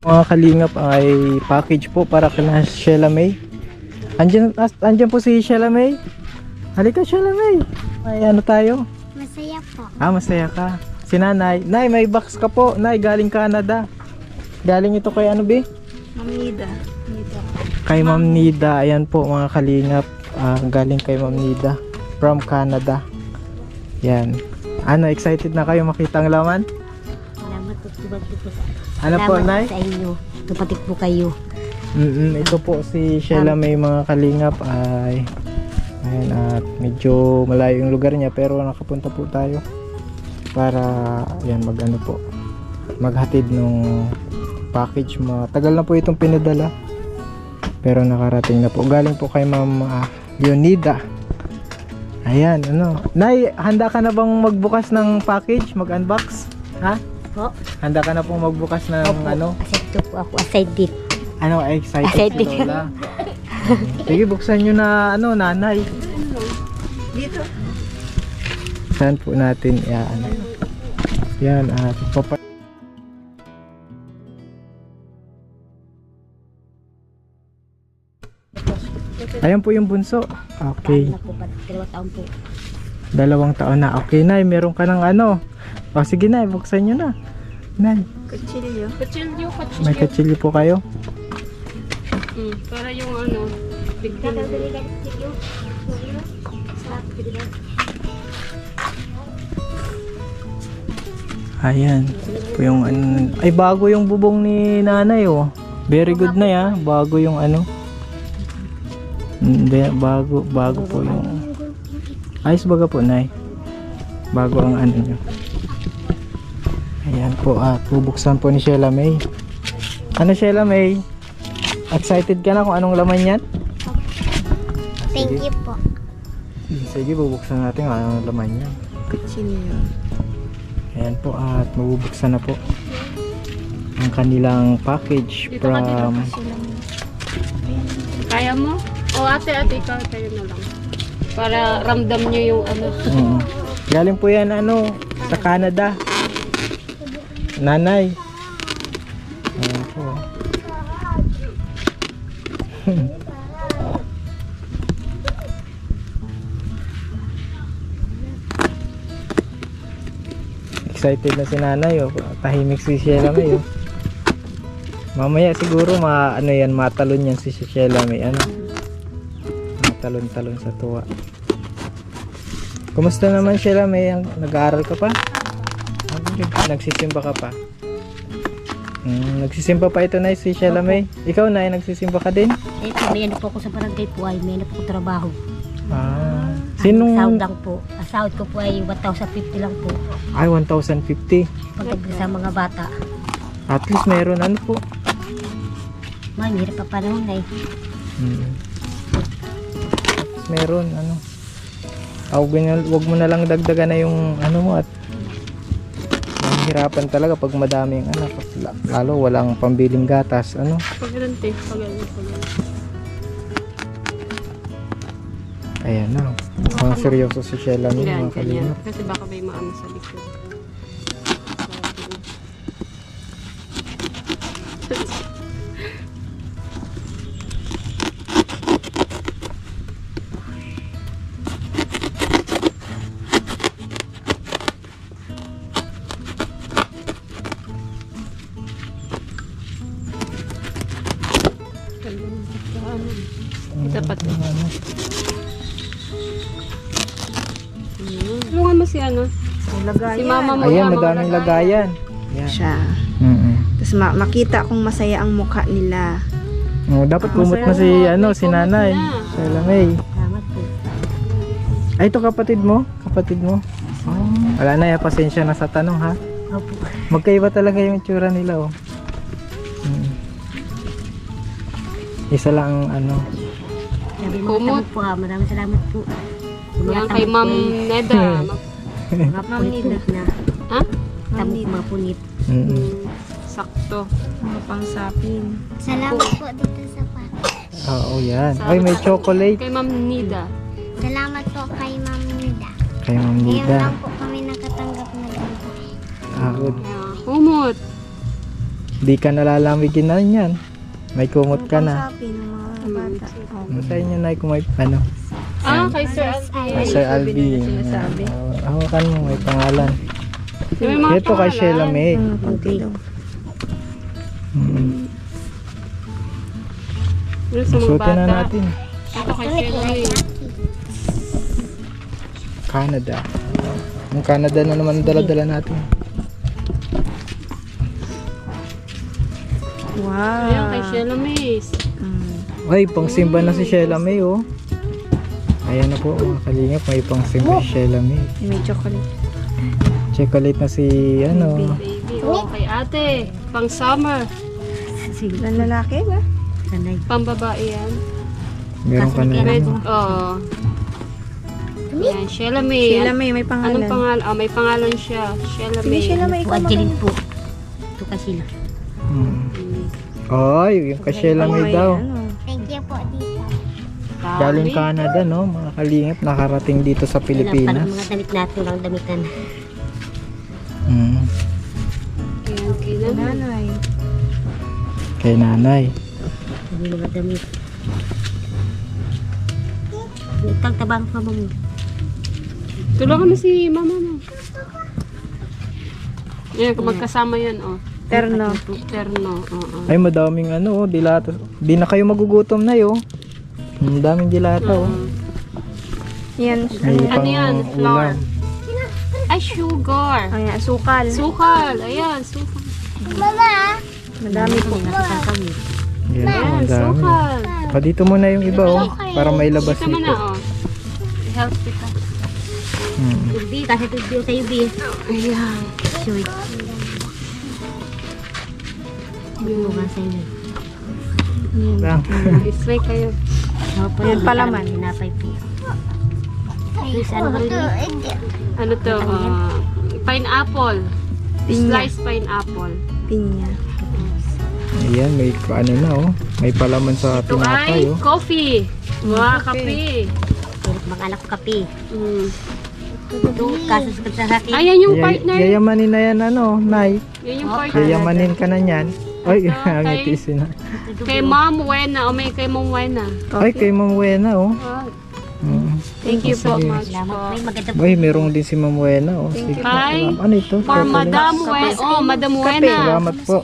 Mga kalingap ay package po para kina Sheila May. Andyan po si Sheila May. Halika Sheila May. May ano tayo? Masaya po. Masaya ka. Si Nanay. Nay, may box ka po. Nay, galing Canada. Galing ito kay ano, Bi? Ma'am Nida. Kay Ma'am Nida. Ayan po mga kalingap. Galing kay Ma'am Nida. From Canada. Yan. Ano, excited na kayo makita ang laman? Salamat po. Ano po, Nay? Sa inyo. Tupatik po kayo. Ito po si Sheila May mga kalingap ay ayan, at medyo malayo yung lugar niya pero nakapunta po tayo para yan magano po maghatid ng package. Matagal na po itong pinadala pero nakarating na po. Galing po kay Ma'am Leonida. Ayan, ano. Nay, handa ka na bang magbukas ng package? Mag-unbox? Ha? Po. Handa ka na pong magbukas ng Opo. ano? Aside po ako. Aside dit. Ano, excited Excited. si Lola. Sige, buksan nyo na, ano, Nanay. Dito. Saan po natin, yan. Yan, at ayan po yung bunso. Okay. Taon na po. 2 taon po. 2 taon na. Okay, Nay, meron ka ng ano. O, sige, Nay, buksan nyo na. Nay, Kutsilyo. Kutsilyo. may kachili po kayo. Para yung ano, bigyan. Ayan. Po yung ano. Ay, bago yung bubong ni Nanay, oh. Very good na ya. Bago yung ano. Hindi, bago po yung ayos baga po, Nay. Bago ang ano nyo. Ayan po, bubuksan po ni Sheila May. Ano, Sheila May? Excited ka na kung anong laman yan? Thank you po. Sige, bubuksan natin kung anong laman yan. Kutsilyo. Ayan po, at mabubuksan na po ang kanilang package Dito ka, dito from ka sila. Kaya mo? O ate, ikaw kayo na lang. Para ramdam nyo yung ano. galing po yan ano sa Canada, Nanay. Ayan po. Excited na si Nanay, oh. Tahimik si Sheila May, oh. Mamaya siguro ano yan, matalon yan si Sheila May, ano. Matalon-talon sa tuwa. Kumusta naman Sheila May? Nag-aaral ka pa? Nagsisimba ka pa? Nagsisimba pa ito na si Sheila May. Ikaw na, nagsisimba ka din? Eh, may ano po ako sa barangay po ay may ano po trabaho. Sinong? Sahod lang po. Ang sahod ko po ay 1,050 lang po. Ay, 1,050. Pagdating sa mga bata. At least mayroon ano po. Mahirap pa panahon na eh. Meron ano. Wag mo na lang dagdagan na yung ano mo at mahirapan talaga pag madami yung anak. Lalo walang pambiling gatas, ano. Paggalante, paggalante. Ayan na. Mukhang seryoso si Sheila May, Yan, mga ganyan. kalingap. Kasi baka may maano sa likod. Dapat eh. Tulungan mo si ano? Si mama mo. Ayan, Ayan, mga madaming lagayan. Yan. siya. Mm-mm. Tapos makita kung masaya ang mukha nila. Oh, dapat kumot mo si ano, si Nanay. Sheila May. Salamat po. Ay, ito kapatid mo? Kapatid mo? Wala na, pasensya na sa tanong, ha? Opo. Magkaiba talaga yung itsura nila, oh. Isa lang ano. Sabi mo Kumot. po ha. Maraming salamat po. Yan kay Ma'am Neda. Mga punit na. Ha? Tamo mga punit. Sakto. Mga pangsapin. Salamat po dito sa Oo, yan. Ay, may chocolate. Kay Ma'am Nida. Salamat po kay Ma'am Nida. Kay Ma'am Ngayon Nida. lang po kami nakatanggap na ganito. Good. Humot. Di ka nalalamigin na yan. May kumot ka na. Pangsapin ng mga bata. Oh. Ano sa inyo, Nay, kung may ano? Kay Sir Alvin. Kay Sir Alvin Alvin. na sinasabi. Hawakan mo, may pangalan. May mga Ito kay pangalan. Sheila May. Konti daw. Yung sa mga Suotin na bata. natin. Ito kay Sheila May. Canada. Yung Canada na naman ang dala-dala natin. Wow. Ayan, kay Sheila May. Ay, pang simba na si Sheila May, oh. Ayan na po, mga kalingap. May pang simba si Sheila May. May chocolate. Chocolate na si, ano. Baby. Kay ate. Pang summer. Ng lalaki ba? Pang babae yan. Meron ka na Red. yun. Oo. Ayan, Sheila May. Sheila May, may pangalan. Anong pangalan? May pangalan siya. Sheila Sige, May. Sheila May, ikaw magaling. po. Ito kasi sila. Ay, yung kay Sheila May daw. Ano. Thank you po, Tita. Galing Canada, no? Mga kalingap, nakarating dito sa Pilipinas. Mga damit natin, walang damitan. Mm. Ayan, kay nanay. Nanay. Kay nanay. Hindi mga damit. Itang tabang ka mo. Tulungan mo si mama mo. Ayan, kung magkasama yan, oh. Terno. Terno, oo. Ay, madaming ano, oh, dilata. Di na kayo magugutom na, yo. Ang daming dilata, oh. Yan. May Ano yan? Flour. ulam. Ay, sugar. Ayan, sukal. Sukal. Ayan, sukal. Madami po. Yan, Ayan, ang dami. sukal. Pa dito muna yung iba, oh. Para may labas Ito mo na, dito. oh. Health kita. Ubi, kasi tubi sa ubi. Ayan. Sweet. Bukan sa inyo. Lang. Isray kayo. Yan palaman. Hinapay po. Please, ano ba rin? Ano to? Pineapple. Pinya. Sliced pineapple. Pinya. Ayan, may ano na, oh. May palaman sa Ito tinapay, ay oh. coffee. Wow, kape. Pero mga anak ko kape. Mm. Ito, kasos ka sa akin. Ayan yung partner. Yayamanin na yan, ano, Nay. Yan yung partner. Yayamanin ka na yan. Ay, Ito, ang kay- itisin na. Kay Mom Wena. O may kay Mom Wena. Ay, kay Ma'am Wena, oh. Oh, Thank you so Sige. much Salamat po. po. Maganda po. Ay, merong din si Ma'am Wena, oh. Sige. Ay, Ano ito? For Chocolate. Madam Wena. Oh, Madam Wena. Salamat po.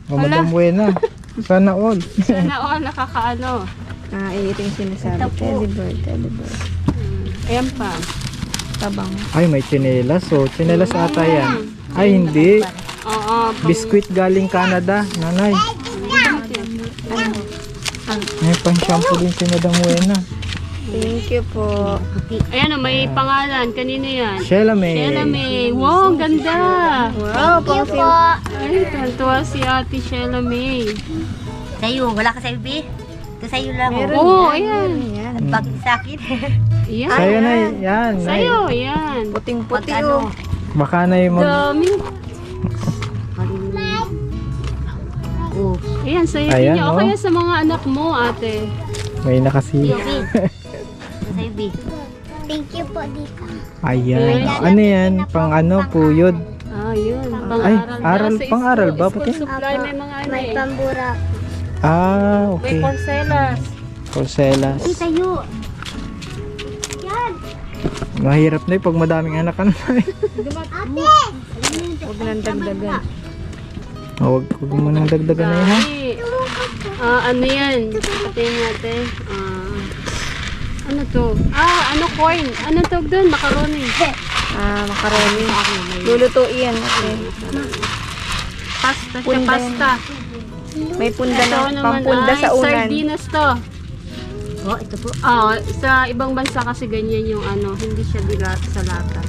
Oh, Madam Wena. Sana all. Sana all nakakaano. Ito yung sinasabi. Teddy bird, teddy bird. Ayan pa. Tabang. Ay, may tsinelas, oh. Tsinelas ata yan. Ay, hindi. Oo. Biskuit galing Canada, nanay. May pang-shampoo din si Madam Wena. Thank you po. Ayan o, may pangalan. Kanino yan? Sheila May. Sheila May. Wow, ang ganda. Wow, pang sim. Ay, tuwa si Ate Sheila May. Sa'yo, wala ka sa ubi? Ito sa'yo lang. Meron Oo, yan. ayan. Yan. Ang bag sa akin. Ayan. Sa'yo na yan. Nay. Sa'yo, ayan. Puting-puti Pag-ano? oh. Baka na yung mag... Dami. Oh. Ayan, sa'yo Ayan, din. O oh. kaya sa mga anak mo, ate. May nakasi. Ubi. Ito sa ubi. Thank you po, Dita. Ayan. Ano yan? Pang ano? Puyod. Ah, yun. Ay, Pang-aral. aral. Sa Pang-aral ba? school Pati? supply, may mga ano May eh. pambura. Ah, May okay. porcelas. Porcelas. Sa'yo. Mahirap na pag madaming anak ka na. Huwag nang dagdagan. Huwag mo nang dagdagan na yun, ha? Dami. Ano yan? Patayin natin. Ano to? Ano coin? Ano tawag doon? Macaroni. Macaroni. Lulutuin yan. Okay. Pasta siya, Punda pasta. May punda Ito na. naman Pampunda ay sa unan. sardinas to. Oh, ito po. Sa ibang bansa kasi ganyan yung ano, hindi siya dilat sa lata.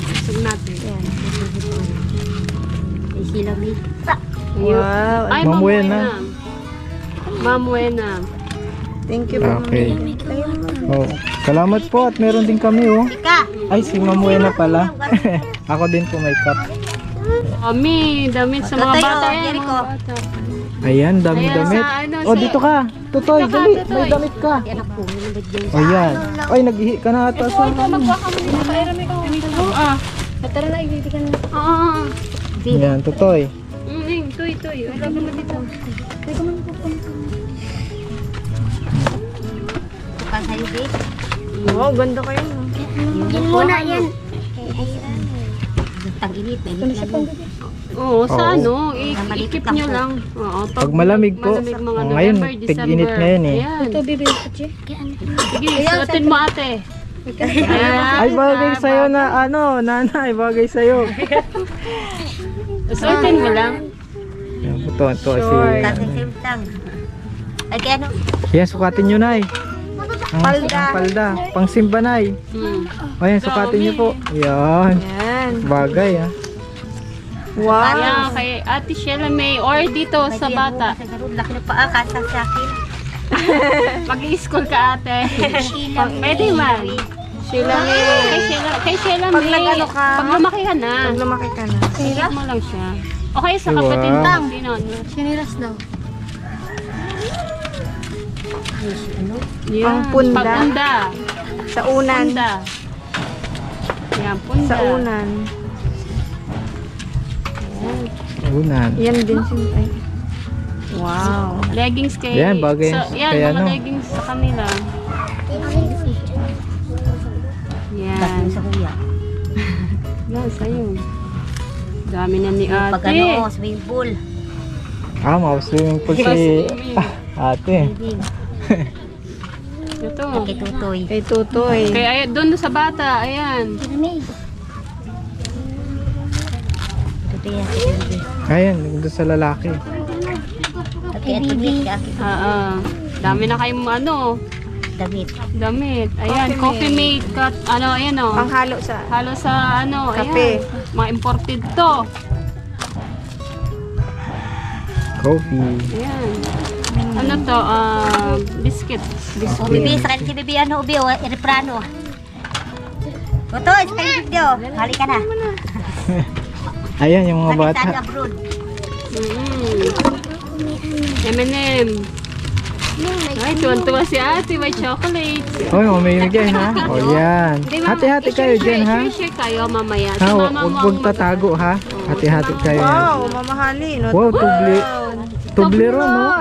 Isog natin. Yan. Ay, sila may. Ayun. Wow. Ay, Ma'am Ma'am Wena. Wena. Ma'am Wena. Thank you po. Okay. Ma'am. Oh, salamat po at meron din kami, oh. Ika! Ay, si Ma'am Wena pala. Ako din po may cup. Kami, damit sa mga Tatay, bata oh, yan. Jericho. Mga bata. Ayan, dami Ayan, damit. sa ano, Oh, sa- dito ka. Tutoy, Dito ka, dali. Tutoy. May damit ka. Ay, anak ko, may nabagyan. O yan. Ay, naghihi ka na ata sa... Magkuha ka muna. Tara na, ibigay ka. Oo. Yan, tutoy. Tuy. Wala ka mo dito. Tukang sa'yo, babe. Oh, ganda kayo. No? Yan muna yan. Tag-init, mainit lang. Oo, sa Oo. ano, i-keep nyo lang. Oo, Pag malamig po. malamig mga Oh, ngayon, November, tig-init December. ngayon eh. Ayan. Bibi, kutsi. Sige, suotin mo ate. Ayan. Ay, bagay sa'yo na ano, nanay, bagay sa'yo. Suotin mo lang. Yan, ito si... Kasing simtang. Ay, kaya ano? Yan, sukatin nyo, nay. Palda. Ang palda. Pang simba, nay. Ayan, sukatin nyo po. Yan. Yan. Bagay, ah. Wow. Ayan, kay Ate Sheila May or dito sa bata. Sa garod, laki ng paa, kasa sa akin. Mag-i-school ka ate. Pwede man. Sheila May. Kay Sheila Pag May. nag-ano ka? Pag lumaki ka na. Pag lumaki ka na. Silip mo lang siya. Okay, sa Wow. kapatid lang. Sino? Sinilas daw. Yan. Pangpunda. Pagpunda. Sa unan. Punda. Yan, punda. Sa unan. Unan. Yan din si... Ay. Wow. Leggings kay... Yan, bagay yan, kay mga ano. leggings sa kanila. Yan. Sa kuya. Yan, sa'yo. Dami na ni ate. Pag ano, swimming pool. Ah, swimming pool si ate. Living. Ito. Kay Tutoy. Kay Tutoy. Kaya ay, doon sa bata, ayan. Tutoy yan, kay Tutoy. Ayan, doon sa lalaki. At kay Tutoy, kay Aki. Dami na kayong ano, Damit. damit. Ayan, coffee mate, cut, ano, ayan o. Panghalo sa... Halo sa ano, Kape. ayan. Mga imported to. Coffee. Ayan. Ano to, biscuit. O, Bibi, sa kanya si Bibi, ano, Ubi, o, Eriprano. Tutoy, sa kanya video. Hali ka na. Ayan, yung mga Hali bata. sa abroad. M&M. Ay, tuwan-tuwa si ate, may chocolate. Hoy, mamimig yan, ha? O, yan. Hati-hati kayo dyan, ha? I-share kayo mamaya. Si Ha, mama mo huwag ang tatago, ha? Hati-hati kayo. Wow, mamahalin. No? Wow, Toblerone, no?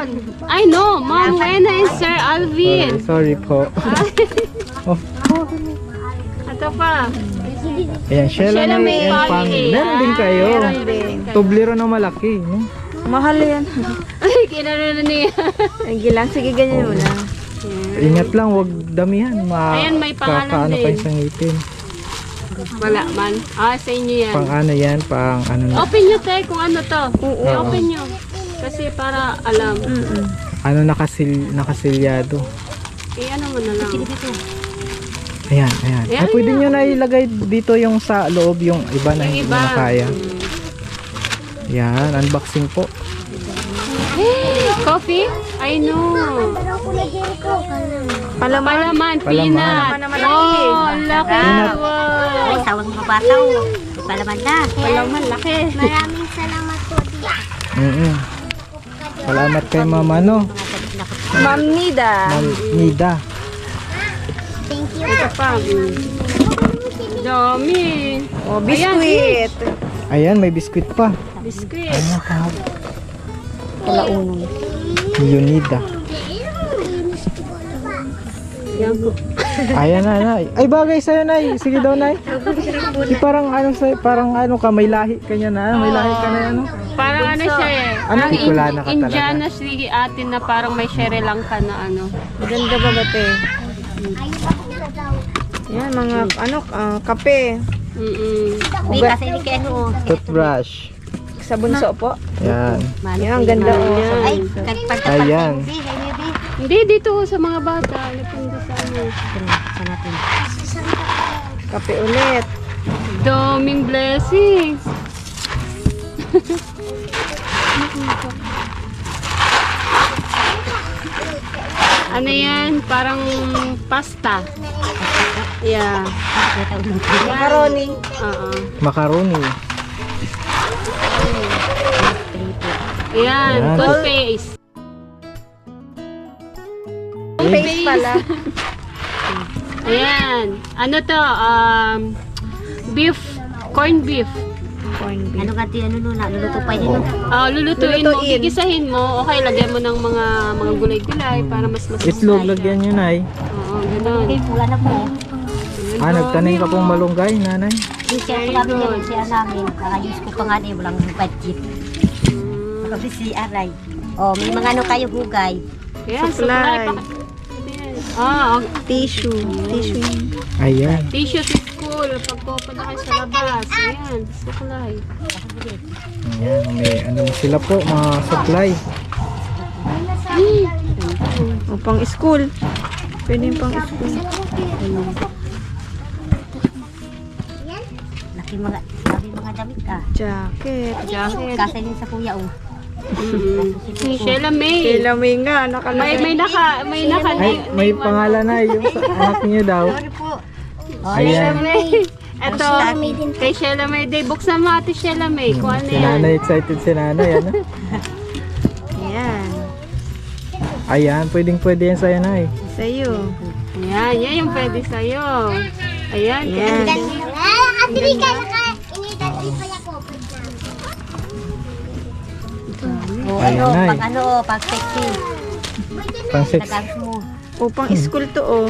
I know, Mom Wena and Sir Alvin. Sorry po. Oh, Ito pa. ayan, Sheila Sheila May May and Pang. Polly. Meron din kayo. Meron din. Toblerone na malaki, no? Mahal yan. Ay, kinano na niya. Ang gilang. Sige, ganyan mo lang. Ingat lang, wag damihan. Ayan, may pangalan Kakaano din. kayo sa ngipin. Wala man. Sa inyo yan. Pang ano yan, pang ano na. Open nyo te kung ano to. Oo. Open nyo. Kasi para alam. Ano nakasilyado. Ano mo na lang. Ayan, ayan. Ay, Ayan, pwede nyo na ilagay dito yung sa loob, yung iba na Yung hindi iba. na kaya. Yan, unboxing po. Coffee? I know. Palaman, peanut. Palaman na malaki. Oh, ang laki. Peanut. Wow. Ay, sawang mga bata, o. Palaman na. Palaman, laki. Maraming salamat po, Tita. Salamat kay Mama, no? Mga damit na ko. Ma'am Nida. Ma'am Nida. Thank you. Ito pa. Dami. Oh, biskuit. Ayan, may biskuit pa. Biscuit. Ano ka? Palaunon. Leonida. Yan po. Ayan na. Ay, bagay sa'yo, Nay. Sige daw, Nay. Di parang ano sa'yo, parang ano ka, may lahi ka niya na. May lahi ka na, ano. Parang ano siya eh. Ano, Parang Bicolana ka talaga? Indiana si atin na parang may Sri Lanka na ano. Ganda ba ba, te? Yan, mga kape. Ubi, kasi hindi kaya, ano, o. Toothbrush. Sa bunso po. Yan. Yan, ang ganda oh. Ay, kagpagtapan Ayan. Ubi, ay, Ubi. Hindi, dito sa mga bata. Depende sa ano. Sa natin. Kape ulit. Daming blessings. Ano yan? Parang pasta. Yeah. Macaroni. Oo. Macaroni. Ayan, Yan. toothpaste. Face pala. Ayan. Ano to? Beef. Corn beef. Corn beef. Ano ganti, ano nun, luluto pa yun. Lulutuin mo, Lulutuin. gigisahin mo, okay, lagyan mo ng mga gulay-gulay para mas Itlog, lagyan nyo, Nay. Oo, ganun. Okay, pula na po. Nagtanim ka pong malunggay, Nanay. Yung siya ko namin yung siya namin. Nakayus ko pa nga din, walang budget. Kasi si Aray. Oh, may mga ano kayo hugay. Yan, Supply. Tissue. Tissue yun. Ayan. Tissue sa school, pagpupunta kayo sa labas. Ayan, suklay. Ayan, may ano sila po, mga supply. O, pang school. Pwede yung pang school. Laki mga damit ah. Jacket. Jacket. Kasi din sa kuya oh. Sheila May. Kailan may nga, nakalagay. May naka. Ay, may pangalan na yung sa anak niyo daw. Sorry po. Sheila Ayan. May. Ito, kay Sheila May Day. Buksan mo ate Sheila May. Kung ano Si yan. Nanay, excited si Nanay. Ano? Ayan. Ayan, pwede yan sa'yo, Nay. Sa'yo. Ayan, yan yung pwede sa'yo. Ayan. Ayan. Atri ka naka initatri pa yung kopit na. Oh, Ayan, Nay. pag ano, pag sexy. Pang sex. Tagang mo. O, pang school to, oh.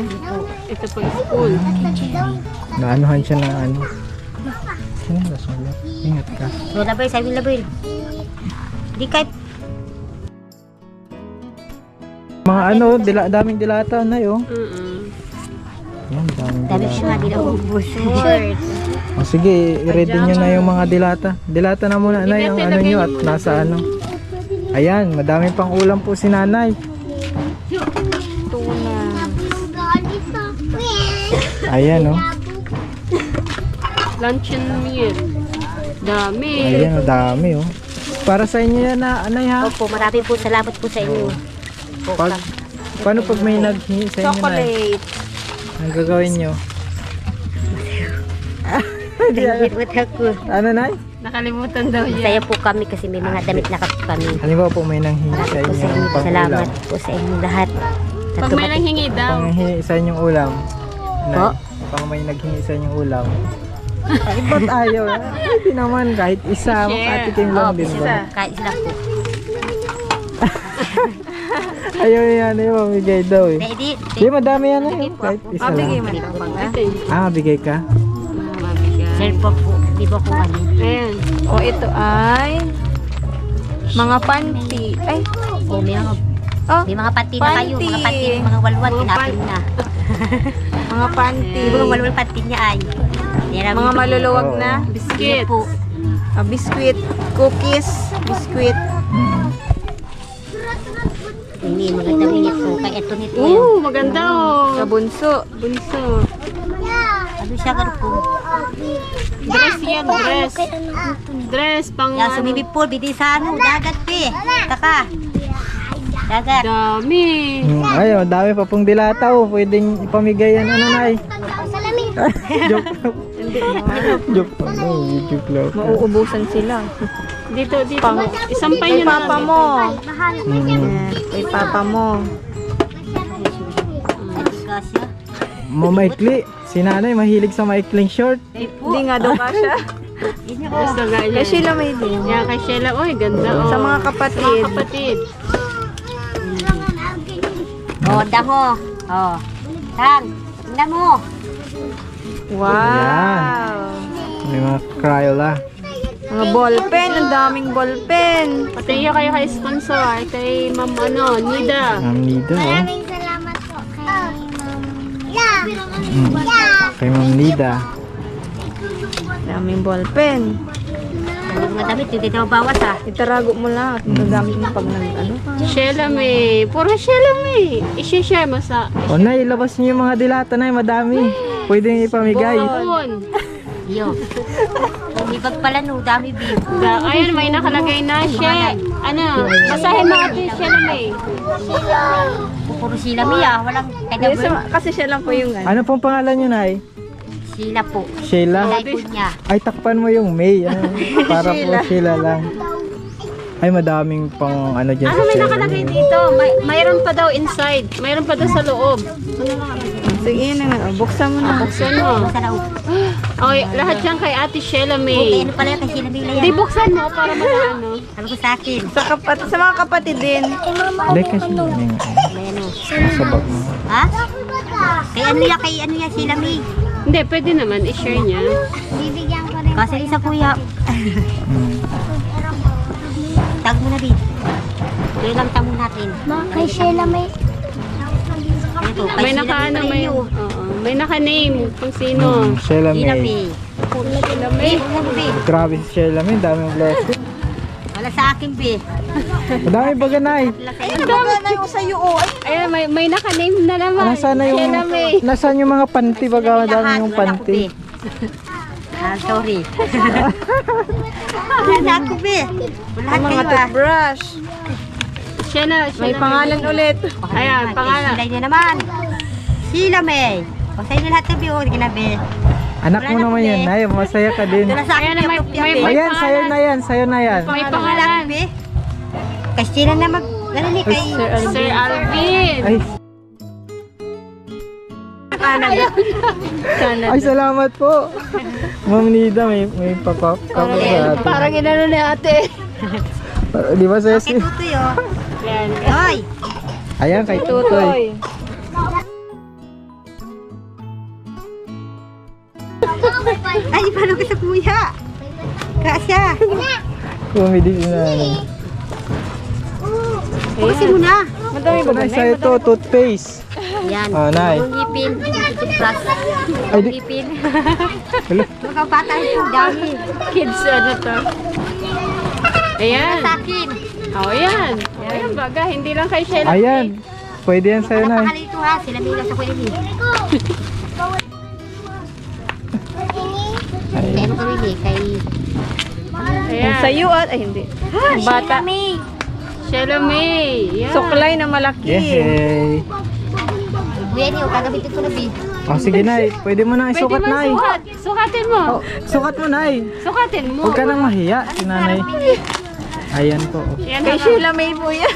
Ito po yung school. Naanuhan siya ng ano. Sino ba sulat? Ingat ka. So, labay, sabi labay. Di kahit Mga ano, daming dilata, Nay, oh. Yan, daming dami siya nga dilata. nila ubus. O sige, i-ready nyo na yung mga dilata. Dilata na muna, Nay, yung ano nyo at nasa ano. Ayan, madami pang ulam po si Nanay. Tuna. Ayan, oh. Luncheon meal. Dami. Ayan, oh, dami, oh. Para sa inyo yan, Nanay, ha? Opo, marami po salamat po sa inyo. Pag, paano pag may naghingi sa inyo, Nay? Chocolate. Ang gagawin nyo? Nahihirwat ako. Ano, Nay? Nakalimutan daw yan. Masaya po kami kasi may mga damit na kami. Halimbawa po may nanghingi sa Po sa inyo inyo. pang Salamat ulam. po sa inyo lahat. Pag may nanghingi daw. Pang hingi sa inyong ulam. Nay, Po? pang may naghingi sa inyong ulam. Ay, ba't ayaw? Hindi naman, kahit isa, Share. makatikim lang din ba? Kahit sila po. Ayaw niya, ano yung mamigay daw eh. Hindi, Di, madami yan eh. Kahit isa Mabigay lang. man ito, pang Ito yun. Mabigay ka? Mabigay. sir po po. Di ba kung ano? Ayan. O, ito ay mga panty. Ay, O, may mga, oh, may mga panty na kayo. Mga panty. panty, mga walwal, Mga tinapin na. mga panty. Yung mga walwal panty niya ay. Mga maluluwag Oo. na. Biscuit. po. Biscuit, cookies, biscuit. Hindi, maganda minute po. Kaya ito nito. Maganda oh. Sa bunso. Bunso. Ano siya ganun po? Dress yan, dress. Dress, pang Yan, sumibig po. Bidi sa ano. Dagat pe. Taka. Dagat. Dami. Ayun, dami pa pong dilata oh. Pwedeng ipamigay yan, ano, Nay? Salamin. Joke lang. Joke lang. Oh, joke lang. Mauubusan sila. Dito. Isampay Kay nyo na papa lang. mo. Bahala. Yan, kay papa mo. Gasya. Mamaikli. Si Nanay mahilig sa maikling short. Hindi nga daw kasha. Gusto nga yan. Kay Sheila may din. Yan, kay Sheila. Uy, ganda oh. Sa mga Sa kapatid. mga kapatid. O, damo. O. Tang. Tingnan mo. Wow. May mga Crayola. Mga ballpen. Ang daming ballpen. Patayo kayo kay sponsor. Kay Ma'am Nida. Ang Nida, oh. Maraming salamat po kay Kay Ma'am Nida. Daming ballpen. Ang mga damit, hindi na mabawas ah. Itarago mo lang at magagamit mo pag ano ka. Sheila May. Puro Sheila May. I-share mo sa O, Nay, ilabas niyo yung mga dilata, Nay. Madami. Pwede niyo ipamigay. phone. Yo. Ibag pala no, dami view. Ayun, may nakalagay na siya. Ano, basahin mo ate Sheila May. Puro sila Mia, walang kanya Kasi siya lang po yung ano. Ano pong pangalan niyo, Nay? sila po. Sheila? Ilay po niya. Ay, takpan mo yung May. Ano, para po Sheila lang. Ay, madaming pang ano dyan Ano may Sheila. nakalagay dito? Mayroon pa daw inside. Mayroon pa daw sa loob. Ano nakalagay? Sige na nga. Buksan mo na. Buksan mo. Sa loob. Okay, lahat yan kay Ate Sheila Okay, May. ano pala kasi sila bigla Di yan. buksan mo para ano. Sabi ko sa akin. Sa mga kapatid din. Hindi kasi may May ano. sabak mo. Ha? Kay ano yan sila May. Hindi, pwede naman. I-share niya. Bibigyan ko rin. Kasi rin sa kuya. Mm. Tag mo na din. Ito lang tamo natin. Kay Sheila may... Ito, kay May sila naka-ano, May may, iyo. may naka-name kung sino. Sheila Sila May. May. Ano May? Grabe si Sheila May, daming blessing. Wala sa akin May. Madami baga nay. Ayan, may naka-name na naman. Nasaan na yung, Sheila May. nasaan yung mga panty baga madami yung panty. Sorry. Wala na ako May. Wala kayo toothbrush. Sheila, May Sheila pangalan ulit. Ayan, pangalan. Sila niya naman. Sila May. Pasay na lahat ng biyo. Ginabi. Anak Wala mo na naman po, yan, eh. nay, masaya ka din. Ito na sa akin. Ayan, may Ayan, sayo na yan, sayo na yan. May Pangalan pangalan. Be. Kasi sila na mag... Ano ni kay... Sir Alvin. Ay, ay salamat po. Ma'am Nida, may papap ka po sa atin. Parang inano ni ate. Di ba sa'yo Kay Tutoy oh. Yan. Hoy! Ayan, kay Tutoy. Ay, paano ko sa kuya? Kasya. Kumidi na. Kasi mo na. Madami Ito na, sa'yo to, toothpaste. Yan. Ah, nay. Yung ngipin. Plus. Ay, di, Ngipin. Hala. Mga bata yung dami. Kids, ano to? Ayan. Sa akin. Oh, yan. Ayan, baga. Hindi lang kay Sheila. Ayan, pwede yan sa'yo, Ano nay. pangalan ito ha? Sila may nasa kuya ni. Kaya ano kami ni? Kay... Ayan. Sa'yo at, ay hindi. Bata. Sheila May. Yan. Suklay na malaki. Yay! Kuya niyo, kagamitin ko na bi. Oh, sige, nay. Pwede mo nang Pwede isukat, man nay. sukat. Sukatin mo. Oh, sukat mo, nay. Sukatin mo. Huwag ka nang mahiya, si nanay. Ayan po. Yan Kay na. Sheila May po yan.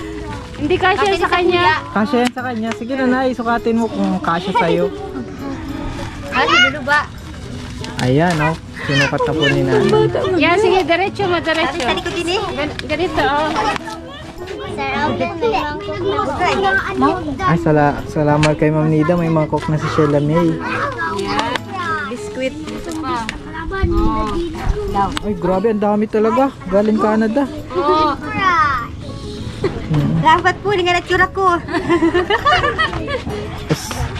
Hindi kasya sa kanya. Kasya yan sa kanya. Sige na, nay. Sukatin mo kung kasya sa'yo. Ano, dulo ba? Ayan, oh. Sinukat na po ni nanay. Yan, sige. Diretso mo, diretso. Sa likod din eh. Ganito, oh. Sir Alvin, may mangkok na. Ay, salamat kay Ma'am Nida. May mangkok na si Sheila May. Biskuit. Oh. Daw. Ay, grabe. Ang dami talaga. Galing Canada. Oh. Salamat po, hindi nga natsura ko.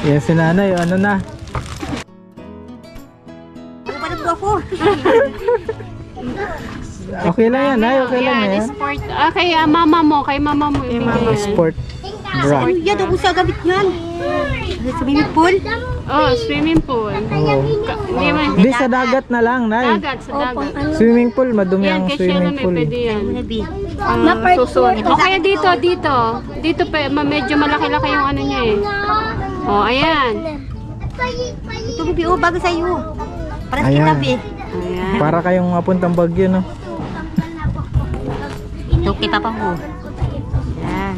Yan si nanay. Ano na? Ano ba na po ako? Okay lang yan, nay. Okay lang Yan, yan. sport. Ah, kay mama mo. Kay mama mo. ibigay yan. Sport bra. Ano yan? Ako sa gamit yan. Sa swimming pool? Oh, swimming pool. Oo. Hindi man. Di sa dagat na lang, nay. Dagat, sa dagat. Swimming pool. Madumi Yan, ang kay Sheila swimming May pool. pwede yan. Ano na bi? Susunod. O kaya dito. Dito medyo malaki-laki yung ano niya eh. Oh, ayan. Ito mo bi, oh, bago sa'yo. Para sa Ayan. kita bi. Ayan. Para kayong mapuntang Bagyo, no? Ito kay papa mo. Yan.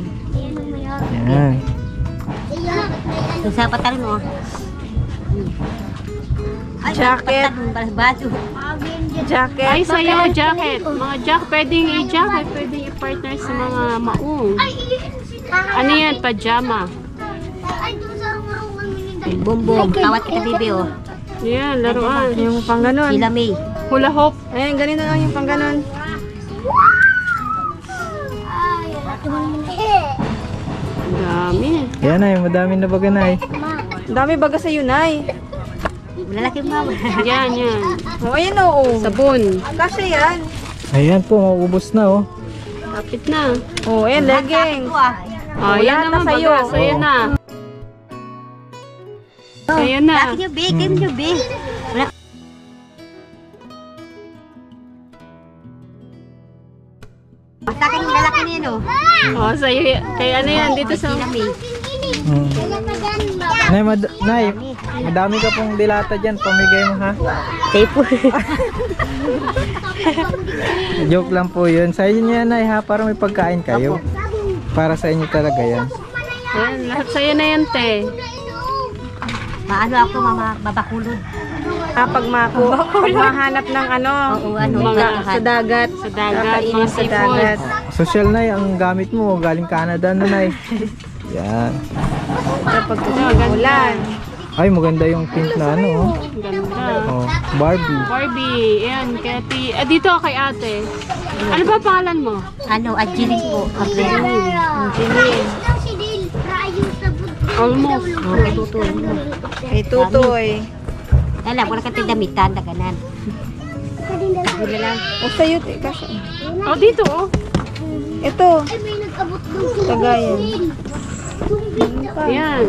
Yan. Yung sa patalon mo. Ay, Jacket. patalon, balas baso. Jacket. Ay, sa'yo, jacket. Mga pwedeng i-jacket, pwedeng i-partner sa mga maong. Ano yan? Pajama. Bombom. Kawat kita bibi, oh. Yan, laruan. Yung pang ganon. Sila May. Hula hoop. Ayan, ganito lang yung pang ganon. Ang dami. Yan, nay. Madami na baga, nay. Ang dami baga sa Nay. Malalaki mama. Yan. O, ayan oo. Sabon. Kasya yan. Ayan po, maubos na, oh. Kapit na. O, ayan, legging. Ito ah. Oh, Wala yan na naman sa'yo. baga. Sa'yo na. Sa'yo na. Dati nyo bi, kayo nyo bi. Wala. Sa akin yung lalaki niya, no? Oh, sa'yo. Kaya ano yan, dito sa... Sila May. Mm. Nay, nay, madami ka pong dilata dyan. Pamigay mo, ha? Safe po. Joke lang po yun. Sa inyo yan, nay, ha? Para may pagkain kayo. Para sa inyo talaga yan. Ayan, lahat sa'yo na yan, te. Maano ako, mama, babakulod. Pag mahanap ng ano, Oo, ano, sa dagat. Sa dagat, Kakainin mga sa seafood. dagat. Social na ang gamit mo, galing Canada na Nay. Yan. Kapag ganda. ulan. Ay, maganda yung pink na ano. Oh. Ganda. Oh, Barbie. Barbie, ayan, kaya dito kay ate. Ano ba pangalan mo? Ano, Angeline po. Abril. Si Dil, rayo sa bud. Almost. Okay, tutoy. Kay Tutoy. Alam, wala ka tindamitan, daganan. Wala lang. O sa'yo, kasi. Oh, dito oh. Ito, Ay, may nag-abot ng Cagayan. Ayan.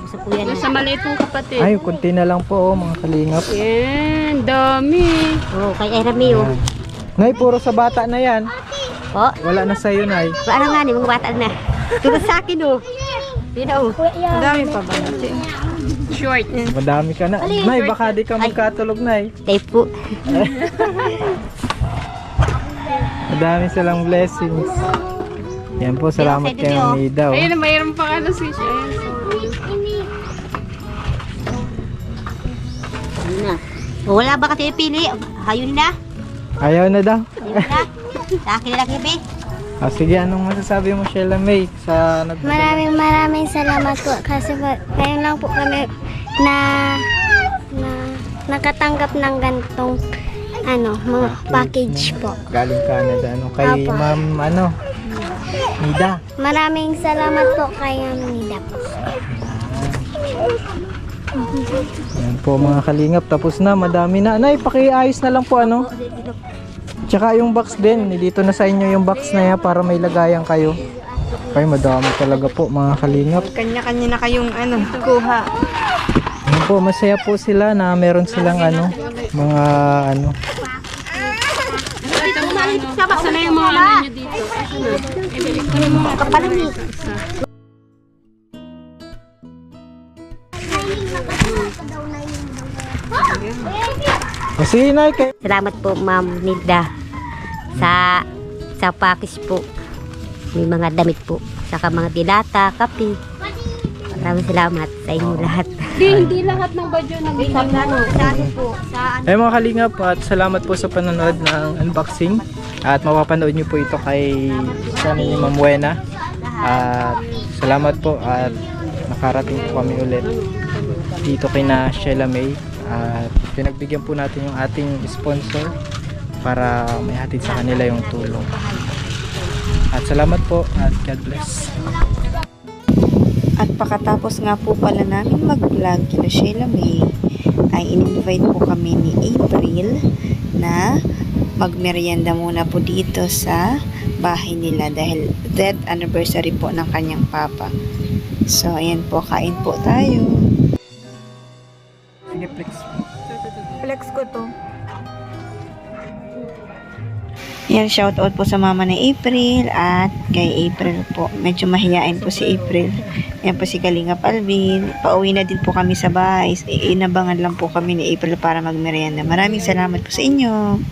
Gusto po yan. Sa maliit mong kapatid. Ay, kunti na lang po, oh, mga kalingap. Ayan, dami. Oo, kay Erami, oh. Nay, puro sa bata na yan. Po, Wala na sa'yo, Nay. paano nga ni, mga bata na. Tulad sa akin, oh. Yun, oh. Ang dami pa ba? Short. Madami ka na. Nay, baka di ka magkatulog, Nay. Tape po. Madami silang blessings. Yan po, salamat kay Mida. Oh. Ayun, mayroon pang ano switch. Ayan, so, Yun na. O, wala ba kasi pili? Hayun na. Ayaw na daw. Yun na. Sa akin na lang, Ibe. Ah, sige, anong masasabi mo, Sheila May, sa Maraming salamat po kasi ngayon lang po kami na nakatanggap ng ganitong mga package po. galing Canada? Ano, kay Apo. Ma'am, ano, Mida. Maraming salamat po kay Nida po. Yan po mga kalingap, tapos na, madami na. Nay, pakiayos na lang po, ano. Tsaka yung box din, dito na sa inyo yung box na yan para may lagayan kayo. Ay, madami talaga po mga kalingap. Kanya-kanya na kayong kuha. Yan po, masaya po sila na meron silang mga ito mga ano. Asan na yung mga ano nyo dito? Asan na? Ibalik ko na mga Kapalami. Kasi Nay, kay Salamat po, Ma'am Nilda. Sa package po. May mga damit po. Saka mga dilata, kape. Maraming salamat sa inyo lahat. Hindi lahat ng badyo naging Sa ano po? Sa ay mga kalingap, at salamat po sa panonood ng unboxing. At mapapanood nyo po ito kay ni Ma'am Buena. At salamat po at nakarating po kami ulit dito kay na Sheila May. At pinagbigyan po natin yung ating sponsor para may hatid sa kanila yung tulong. At salamat po at God bless. At pakatapos nga po pala namin mag-vlog kina Sheila May, ay in-invite po kami ni April na magmerienda muna po dito sa bahay nila dahil death anniversary po ng kanyang papa. So, ayan po, kain po tayo. Sige, flex. Flex ko to. Yan, shoutout po sa mama ni April at kay April po. Medyo mahiyain po si April. Yan po si Kalingap Alvin. Pauwi na din po kami sa bahay. Inabangan lang po kami ni April para magmerienda. Maraming salamat po sa inyo.